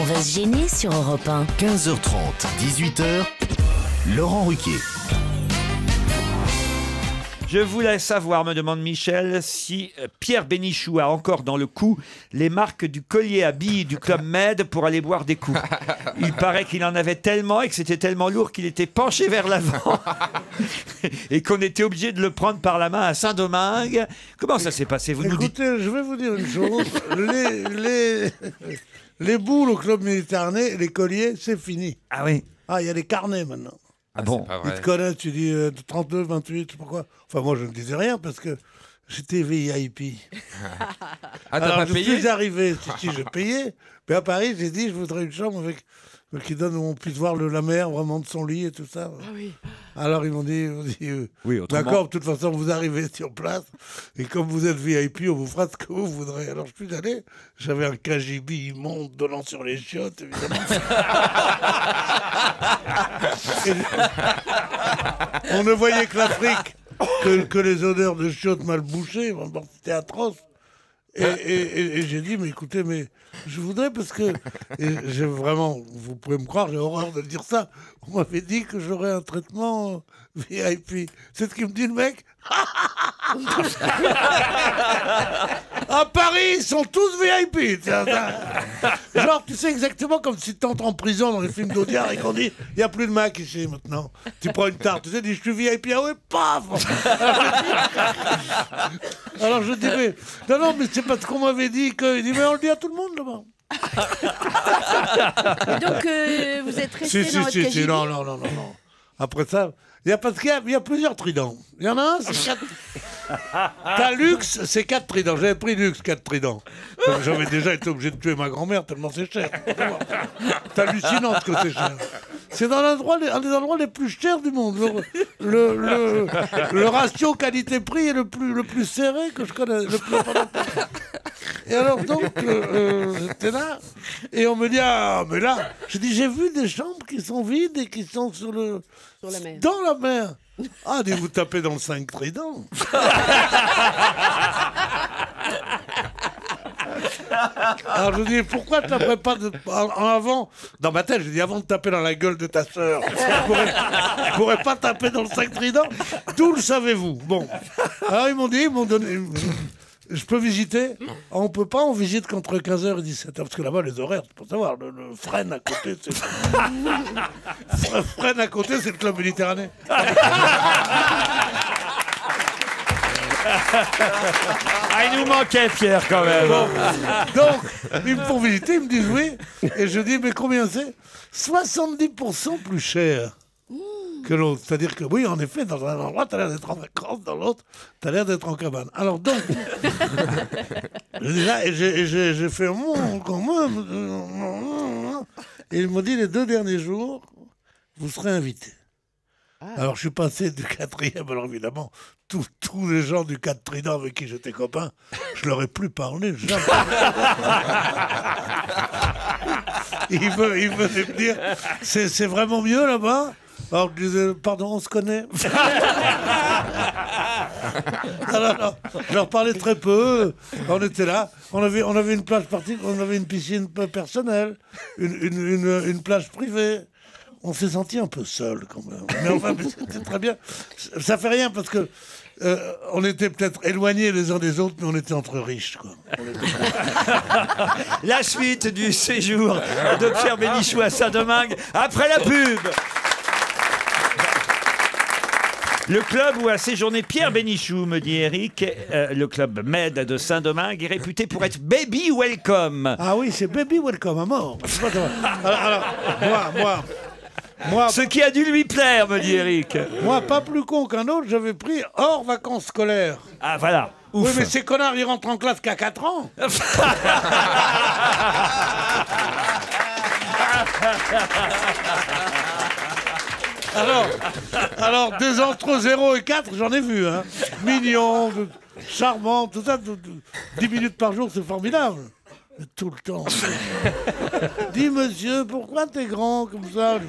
On va se gêner sur Europe 1. 15h30, 18h, Laurent Ruquier. Je voulais savoir, me demande Michel, si Pierre Bénichou a encore dans le cou les marques du collier à billes du Club Med pour aller boire des coups. Il paraît qu'il en avait tellement et que c'était tellement lourd qu'il était penché vers l'avant et qu'on était obligé de le prendre par la main à Saint-Domingue. Comment ça s'est passé? Écoutez, je vais vous dire une chose. Les boules au Club Méditerranée, les colliers, c'est fini. Ah oui? Ah, il y a des carnets maintenant. Ah bon? Ils te connaissent, tu dis 32, 28, je sais pas quoi. Enfin, moi, je ne disais rien parce que j'étais VIP. Ah, t'as Alors, pas je payé? suis arrivé, si, je payais. Mais à Paris, j'ai dit, je voudrais une chambre avec qui donne où on puisse voir la mer vraiment de son lit et tout ça. Ah oui. Alors ils m'ont dit oui, autrement... d'accord, de toute façon vous arrivez sur place et comme vous êtes VIP, on vous fera ce que vous voudrez. Alors je suis allé, j'avais un KGB immonde donnant sur les chiottes, évidemment. On ne voyait que l'Afrique, que les odeurs de chiottes mal bouchées, bon, c'était atroce. Et j'ai dit, mais écoutez, mais je voudrais parce que, j'ai vraiment, vous pouvez me croire, j'ai horreur de dire ça, on m'avait dit que j'aurais un traitement VIP. C'est ce qu'il me dit le mec. À Paris, ils sont tous VIP. Genre, tu sais exactement comme si tu entres en prison dans les films d'Audiard et qu'on dit, il n'y a plus de Mac ici maintenant. Tu prends une tarte, tu sais, dis, je suis VIP, ah ouais, paf. Alors je dis, mais non, mais c'est parce qu'on m'avait dit que. Il dit, mais on le dit à tout le monde là-bas. Et donc, vous êtes resté dans votre KGB? Non. Après ça, parce qu'il y a plusieurs tridents. Il y en a un, c'est 4. T'as luxe, c'est 4 tridents. J'avais pris luxe, 4 tridents. J'avais déjà été obligé de tuer ma grand-mère tellement c'est cher. C'est hallucinant ce que c'est cher. C'est dans un des endroits les plus chers du monde. Le ratio qualité-prix est le plus serré que je connais. Et alors donc, j'étais là, et on me dit, ah, mais là, je dis, j'ai vu des chambres qui sont vides et qui sont sur la mer. Dans la mer. Ah, dit, vous tapez dans le 5 tridents. Alors je dis, pourquoi tu taperais pas en avant? Dans ma tête, je dis, avant de taper dans la gueule de ta sœur, je pourrais pas taper dans le 5 tridents. D'où le savez-vous? Bon. Alors ils m'ont donné... Je peux visiter? On peut pas, on visite qu'entre 15h et 17h, parce que là-bas, les horaires, c'est pour savoir, le Fresne à côté, c'est... Fresne à côté, c'est le Club Méditerranée. Ah, il nous manquait Pierre quand même. Bon, donc, ils me font visiter, ils me disent oui, et je dis, mais combien c'est? 70% plus cher que l'autre. C'est-à-dire que oui, en effet, dans un endroit, tu as l'air d'être en vacances, dans l'autre, tu as l'air d'être en cabane. Alors donc, je dis là, et j'ai fait quand même. Et il m'a dit, les 2 derniers jours, vous serez invité. Alors je suis passé du 4e, alors évidemment, tous les gens du 4 Trident avec qui j'étais copain, je leur ai plus parlé, jamais. Il venait me dire, c'est vraiment mieux là-bas? Alors je disais, pardon, on se connaît. Alors, je leur parlais très peu. On était là, on avait une plage particulière, on avait une piscine personnelle, une plage privée. On s'est senti un peu seul quand même. Mais enfin, c'était très bien. Ça fait rien parce que on était peut-être éloignés les uns des autres, mais on était entre riches, quoi. La suite du séjour de Pierre Bénichou à Saint-Domingue après la pub. Le club où a séjourné Pierre Bénichou, me dit Eric, le club Med de Saint-Domingue, est réputé pour être baby welcome. Ah oui, c'est baby welcome à mort. Alors, moi, ce qui a dû lui plaire, me dit Eric. Moi, pas plus con qu'un autre, j'avais pris hors vacances scolaires. Ah voilà. Ouf. Oui, mais ces connards, ils rentrent en classe qu'à 4 ans. Alors, des entre 0 et 4, j'en ai vu, hein. Mignon, charmant, tout ça. 10 minutes par jour, c'est formidable. Mais tout le temps. Dis monsieur, pourquoi t'es grand comme ça?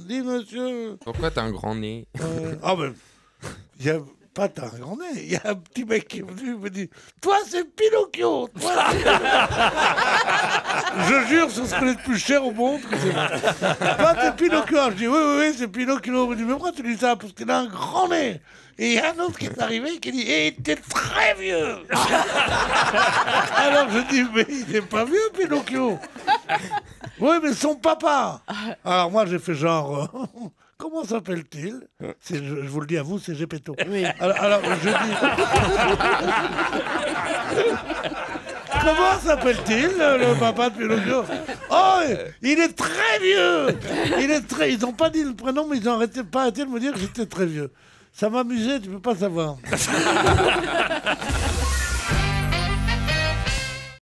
Dis monsieur. Pourquoi t'as un grand nez? Ah ben, il y a pas t'as un grand nez. Il y a un petit mec qui est venu, il me dit, toi c'est Pinocchio. Toi, Je jure sur ce qu'on est de plus cher au monde que c'est vrai. Toi, t'es Pinocchio. Je dis oui, c'est Pinocchio. Il me dit, mais pourquoi tu dis ça? Parce qu'il a un grand nez. Et il y a un autre qui est arrivé qui dit, et il était très vieux. Alors je dis, mais il n'est pas vieux, Pinocchio. Oui, mais son papa. Alors moi, j'ai fait genre, comment s'appelle-t-il? Je vous le dis à vous, c'est Gepetto. Oui. Alors je dis... Comment s'appelle-t-il, le papa de Pinocchio? Oh, il est très vieux. Ils n'ont pas dit le prénom, mais ils n'ont pas arrêté de me dire que j'étais très vieux. Ça m'amusait, tu peux pas savoir.